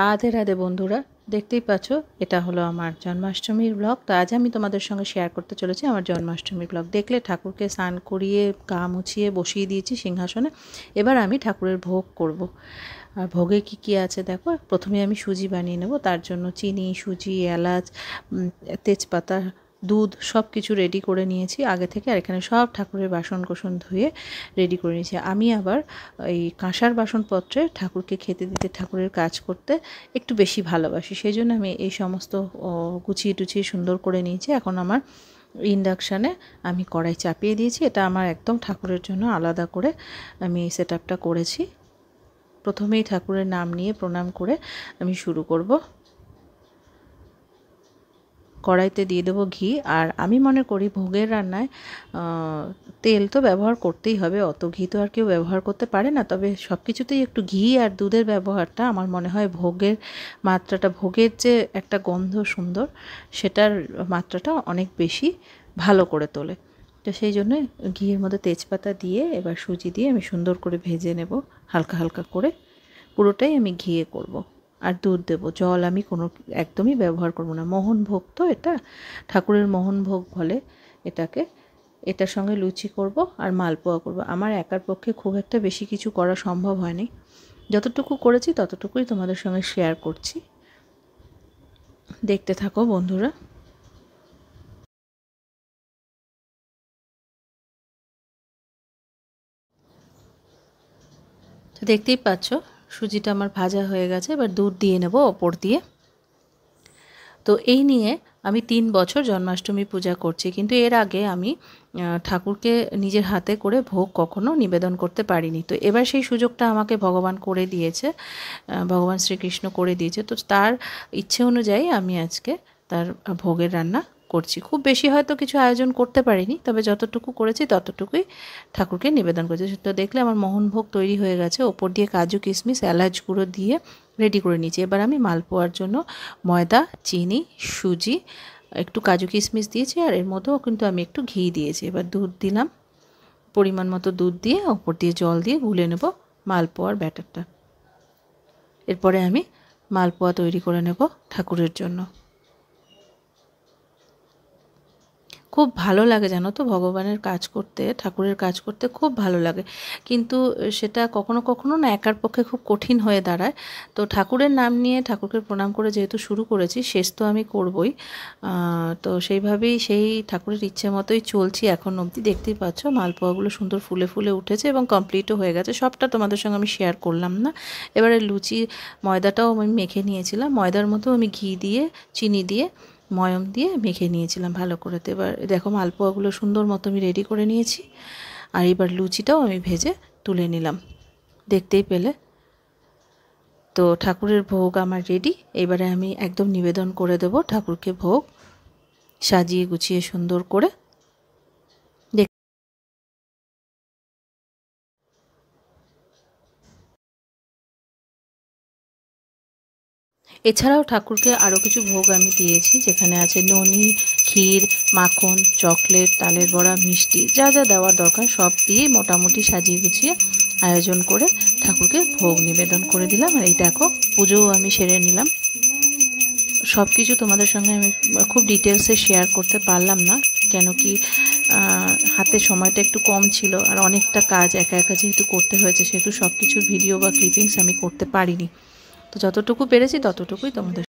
রাধে রাধে বন্ধুরা, দেখতেই পাচ্ছ এটা হলো আমার জন্মাষ্টমীর ব্লগ। তো আজ আমি তোমাদের সঙ্গে শেয়ার করতে চলেছি আমার জন্মাষ্টমীর ব্লগ। দেখলে ঠাকুরকে স্নান করিয়ে গা মুছিয়ে বসিয়ে দিয়েছি সিংহাসনে। এবার আমি ঠাকুরের ভোগ করব। আর ভোগে কি কি আছে দেখো। প্রথমে আমি সুজি বানিয়ে নেব, তার জন্য চিনি, সুজি, এলাচ, তেজপাতা, দুধ সব কিছু রেডি করে নিয়েছি আগে থেকে। আর এখানে সব ঠাকুরের বাসন কোসন ধুয়ে রেডি করে নিয়েছি। আমি আবার এই কাঁসার বাসনপত্রে ঠাকুরকে খেতে দিতে, ঠাকুরের কাজ করতে একটু বেশি ভালোবাসি, সেই জন্য আমি এই সমস্ত গুছিয়ে টুছিয়ে সুন্দর করে নিয়েছি। এখন আমার ইন্ডাকশানে আমি কড়াই চাপিয়ে দিয়েছি। এটা আমার একদম ঠাকুরের জন্য আলাদা করে আমি সেট আপটা করেছি। প্রথমেই ঠাকুরের নাম নিয়ে প্রণাম করে আমি শুরু করব। কড়াইতে দিয়ে দেবো ঘি। আর আমি মনে করি ভোগের রান্নায় তেল তো ব্যবহার করতেই হবে, অত ঘি তো আর কেউ ব্যবহার করতে পারে না। তবে সব কিছুতেই একটু ঘি আর দুধের ব্যবহারটা আমার মনে হয় ভোগের মাত্রাটা, ভোগের যে একটা গন্ধ সুন্দর, সেটার মাত্রাটা অনেক বেশি ভালো করে তোলে। তো সেই জন্য ঘিয়ের মধ্যে তেজপাতা দিয়ে এবার সুজি দিয়ে আমি সুন্দর করে ভেজে নেব হালকা হালকা করে। পুরোটাই আমি ঘিয়ে করব। আর দুধ দেবো, জল আমি কোনো একদমই ব্যবহার করব না। মোহনভোগ তো এটা, ঠাকুরের মোহনভোগ বলে এটাকে। এটার সঙ্গে লুচি করব আর মালপোয়া করব। আমার একার পক্ষে খুব একটা বেশি কিছু করা সম্ভব হয়নি। যতটুকু করেছি ততটুকুই তোমাদের সঙ্গে শেয়ার করছি। দেখতে থাকো বন্ধুরা। তো দেখতেই পাচ্ছ সুজিটা আমার ভাজা হয়ে গেছে। এবার দুধ দিয়ে নেব ওপর দিয়ে। তো এই নিয়ে আমি 3 বছর জন্মাষ্টমী পূজা করছি, কিন্তু এর আগে আমি ঠাকুরকে নিজের হাতে করে ভোগ কখনো নিবেদন করতে পারিনি। তো এবার সেই সুযোগটা আমাকে ভগবান করে দিয়েছে, ভগবান শ্রীকৃষ্ণ করে দিয়েছে। তো তার ইচ্ছে অনুযায়ী আমি আজকে তার ভোগের রান্না করছি। খুব বেশি হয়তো কিছু আয়োজন করতে পারিনি, তবে যতটুকু করেছি ততটুকুই ঠাকুরকে নিবেদন করেছি। তো দেখলে আমার মোহনভোগ তৈরি হয়ে গেছে। ওপর দিয়ে কাজু, কিশমিশ, এলাচ গুঁড়ো দিয়ে রেডি করে নিয়েছি। এবার আমি মালপোয়ার জন্য ময়দা, চিনি, সুজি, একটু কাজু কিশমিশ দিয়েছি, আর এর মধ্যেও কিন্তু আমি একটু ঘি দিয়েছি। এবার দুধ দিলাম, পরিমাণ মতো দুধ দিয়ে ওপর দিয়ে জল দিয়ে গুলে নেব মালপোয়ার ব্যাটারটা। এরপরে আমি মালপোয়া তৈরি করে নেব ঠাকুরের জন্য। খুব ভালো লাগে জানো তো, ভগবানের কাজ করতে, ঠাকুরের কাজ করতে খুব ভালো লাগে। কিন্তু সেটা কখনো কখনো না একার পক্ষে খুব কঠিন হয়ে দাঁড়ায়। তো ঠাকুরের নাম নিয়ে ঠাকুরকে প্রণাম করে যেহেতু শুরু করেছি, শেষ তো আমি করবই। তো সেইভাবেই সেই ঠাকুরের ইচ্ছে মতোই চলছি এখন অবধি। দেখতেই পাচ্ছ মালপোয়াগুলো সুন্দর ফুলে ফুলে উঠেছে এবং কমপ্লিটও হয়ে গেছে। সবটা তোমাদের সঙ্গে আমি শেয়ার করলাম না। এবারে লুচি ময়দাটাও আমি মেখে নিয়েছিলাম। ময়দার মতো আমি ঘি দিয়ে, চিনি দিয়ে, ময়ম দিয়ে মেখে নিয়েছিলাম ভালো করে। তো এবার দেখো মালপোয়াগুলো সুন্দর মতো আমি রেডি করে নিয়েছি। আর এবার লুচিটাও আমি ভেজে তুলে নিলাম, দেখতেই পেলে। তো ঠাকুরের ভোগ আমার রেডি। এবারে আমি একদম নিবেদন করে দেব ঠাকুরকে ভোগ, সাজিয়ে গুছিয়ে সুন্দর করে। এছাড়াও ঠাকুরকে আরও কিছু ভোগ আমি দিয়েছি, যেখানে আছে ননি, ক্ষীর, মাখন, চকলেট, তালের বড়া, মিষ্টি, যা যা দেওয়ার দরকার সব দিয়ে মোটামুটি সাজিয়ে গুছিয়ে আয়োজন করে ঠাকুরকে ভোগ নিবেদন করে দিলাম। আর এই দেখো পুজোও আমি সেরে নিলাম। সব কিছু তোমাদের সঙ্গে আমি খুব ডিটেলসে শেয়ার করতে পারলাম না, কেন কি হাতে সময়টা একটু কম ছিল, আর অনেকটা কাজ একা একা যেহেতু করতে হয়েছে, সেহেতু সব কিছুর ভিডিও বা ক্লিপিংস আমি করতে পারিনি। তো যতটুকু পেরেছি ততটুকুই তোমাদের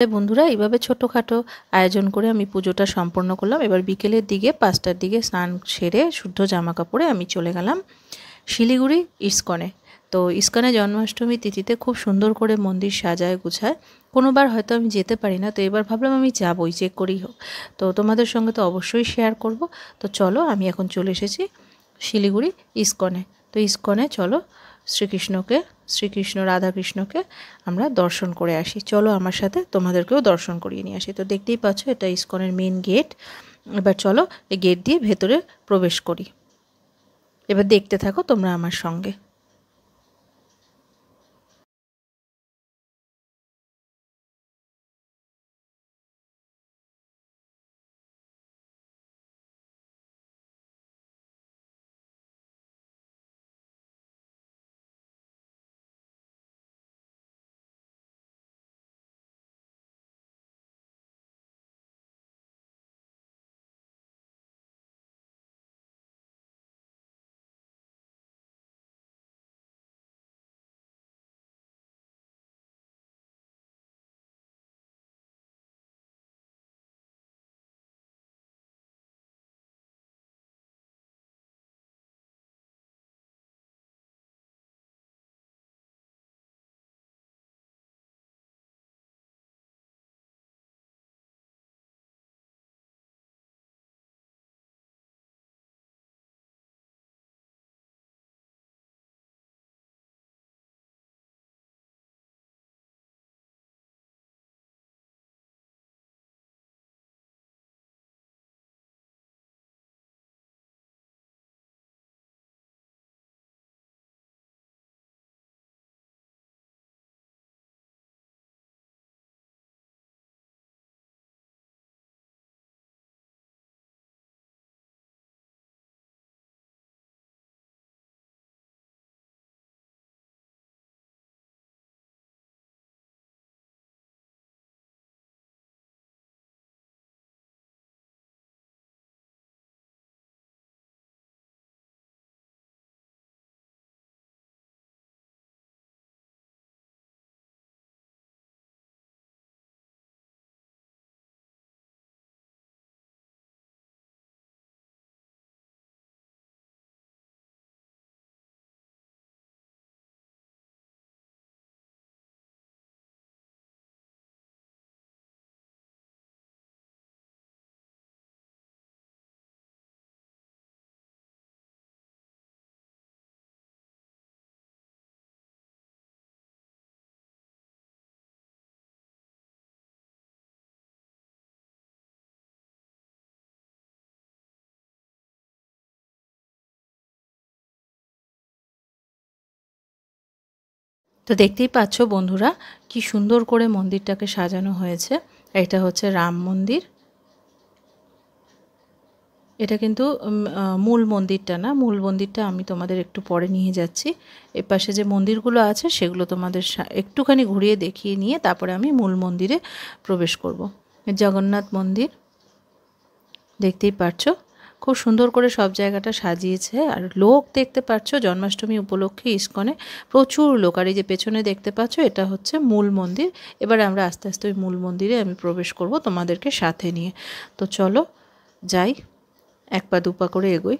বন্ধুরা এইভাবে ছোটোখাটো আয়োজন করে আমি পুজোটা সম্পন্ন করলাম। এবার বিকেলের দিকে 5টার দিকে স্নান সেরে শুদ্ধ জামা কাপড়ে আমি চলে গেলাম শিলিগুড়ি ইস্কনে। তো ইস্কনে জন্মাষ্টমী তিথিতে খুব সুন্দর করে মন্দির সাজায় গুছায়। কোনোবার হয়তো আমি যেতে পারি না, তো এবার ভাবলাম আমি যাবই, চেক করেই হোক। তো তোমাদের সঙ্গে তো অবশ্যই শেয়ার করব। তো চলো, আমি এখন চলে এসেছি শিলিগুড়ি ইস্কনে। তো ইস্কনে চলো শ্রীকৃষ্ণ রাধাকৃষ্ণকে আমরা দর্শন করে আসি। চলো আমার সাথে, তোমাদেরকেও দর্শন করিয়ে নিয়ে আসি। তো দেখতেই পাচ্ছ এটা ইস্কনের মেন গেট। এবার চলো এই গেট দিয়ে ভেতরে প্রবেশ করি। এবার দেখতে থাকো তোমরা আমার সঙ্গে। তো দেখতেই পাচ্ছ বন্ধুরা, কি সুন্দর করে মন্দিরটাকে সাজানো হয়েছে। এটা হচ্ছে রাম মন্দির। এটা কিন্তু মূল মন্দিরটা না, মূল মন্দিরটা আমি তোমাদের একটু পরে নিয়ে যাচ্ছি। এর পাশে যে মন্দিরগুলো আছে সেগুলো তোমাদের একটুখানি ঘুরিয়ে দেখিয়ে নিয়ে তারপরে আমি মূল মন্দিরে প্রবেশ করব। জগন্নাথ মন্দির দেখতেই পাচ্ছ, খুব সুন্দর করে সব জায়গাটা সাজিয়েছে। আর লোক দেখতে পাচ্ছ জন্মাষ্টমী উপলক্ষে ইস্কনে প্রচুর লোক। আর এই যে পেছনে দেখতে পাচ্ছ এটা হচ্ছে মূল মন্দির। এবার আমরা আস্তে আস্তে ওই মূল মন্দিরে আমি প্রবেশ করব তোমাদেরকে সাথে নিয়ে। তো চলো যাই, এক পা দু পা করে এগোই।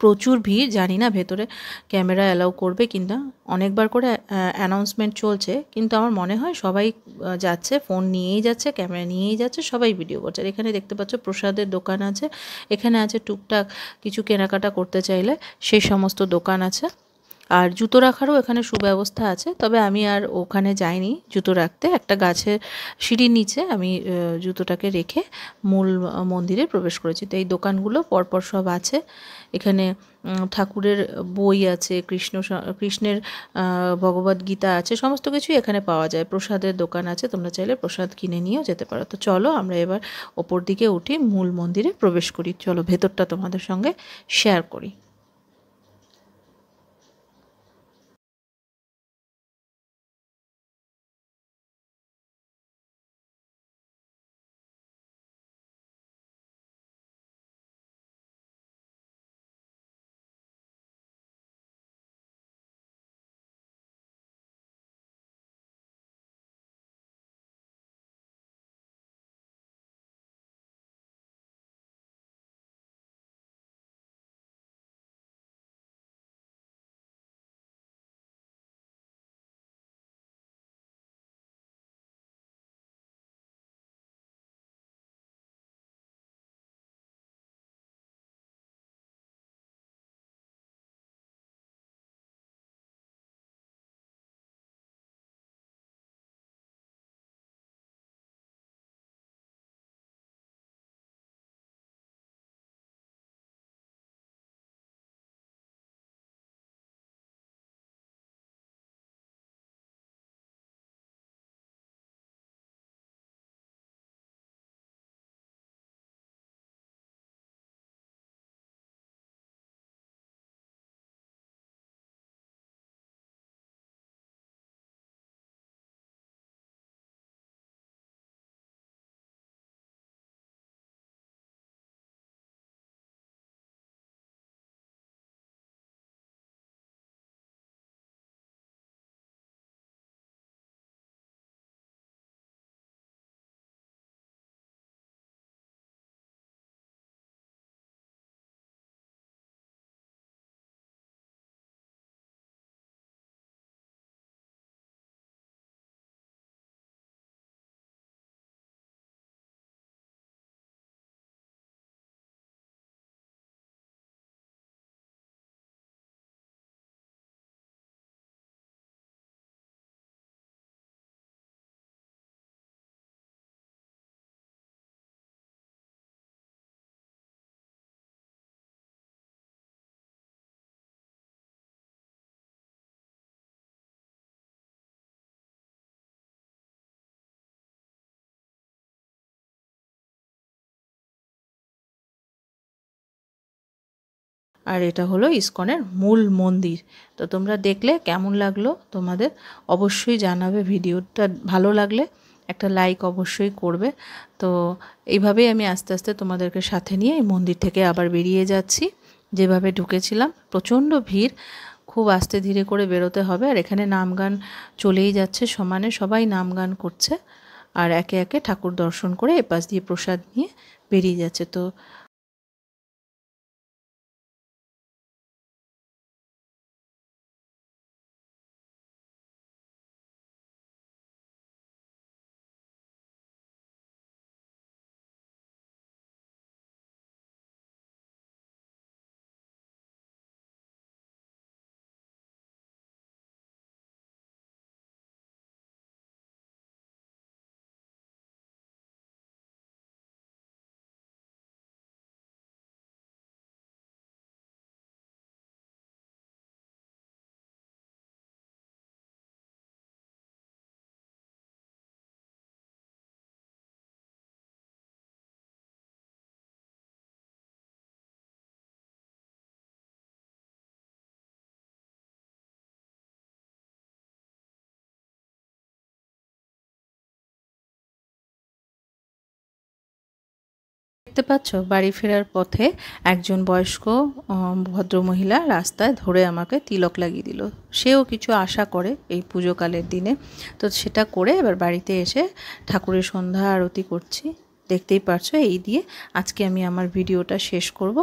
প্রচুর ভিড়, জানি না ভেতরে ক্যামেরা অ্যালাউ করবে কিনা। অনেকবার করে অ্যানাউন্সমেন্ট চলছে, কিন্তু আমার মনে হয় সবাই যাচ্ছে, ফোন নিয়েই যাচ্ছে, ক্যামেরা নিয়েই যাচ্ছে, সবাই ভিডিও করছে। আর এখানে দেখতে পাচ্ছ প্রসাদের দোকান আছে। এখানে আছে টুকটাক কিছু কেনাকাটা করতে চাইলে সেই সমস্ত দোকান আছে। আর জুতো রাখারও এখানে সুব্যবস্থা আছে, তবে আমি আর ওখানে যাইনি জুতো রাখতে। একটা গাছের সিঁড়ির নিচে আমি জুতোটাকে রেখে মূল মন্দিরে প্রবেশ করেছি। তো এই দোকানগুলো পরপর সব আছে। এখানে ঠাকুরের বই আছে, কৃষ্ণের ভগবদ গীতা আছে, সমস্ত কিছুই এখানে পাওয়া যায়। প্রসাদের দোকান আছে, তোমরা চাইলে প্রসাদ কিনে নিয়েও যেতে পারো। তো চলো আমরা এবার ওপর দিকে উঠি, মূল মন্দিরে প্রবেশ করি। চলো ভেতরটা তোমাদের সঙ্গে শেয়ার করি। আর এটা হলো ইসকনের মূল মন্দির। তো তোমরা দেখলে কেমন লাগলো তোমাদের অবশ্যই জানাবে। ভিডিওটা ভালো লাগলে একটা লাইক অবশ্যই করবে। তো এইভাবেই আমি আস্তে আস্তে তোমাদেরকে সাথে নিয়ে এই মন্দির থেকে আবার বেরিয়ে যাচ্ছি। যেভাবে ঢুকেছিলাম প্রচণ্ড ভিড়, খুব আস্তে ধীরে করে বেরোতে হবে। আর এখানে নাম গান চলেই যাচ্ছে সমানে, সবাই নাম গান করছে আর একে একে ঠাকুর দর্শন করে এপাশ দিয়ে প্রসাদ নিয়ে বেরিয়ে যাচ্ছে। তো দেখতে পাচ্ছ বাড়ি ফেরার পথে একজন বয়স্ক ভদ্রমহিলা রাস্তায় ধরে আমাকে তিলক লাগিয়ে দিল। সেও কিছু আশা করে এই পুজোকালের দিনে, তো সেটা করে এবার বাড়িতে এসে ঠাকুরের সন্ধ্যা আরতি করছি। দেখতেই পারছো। এই দিয়ে আজকে আমি আমার ভিডিওটা শেষ করব।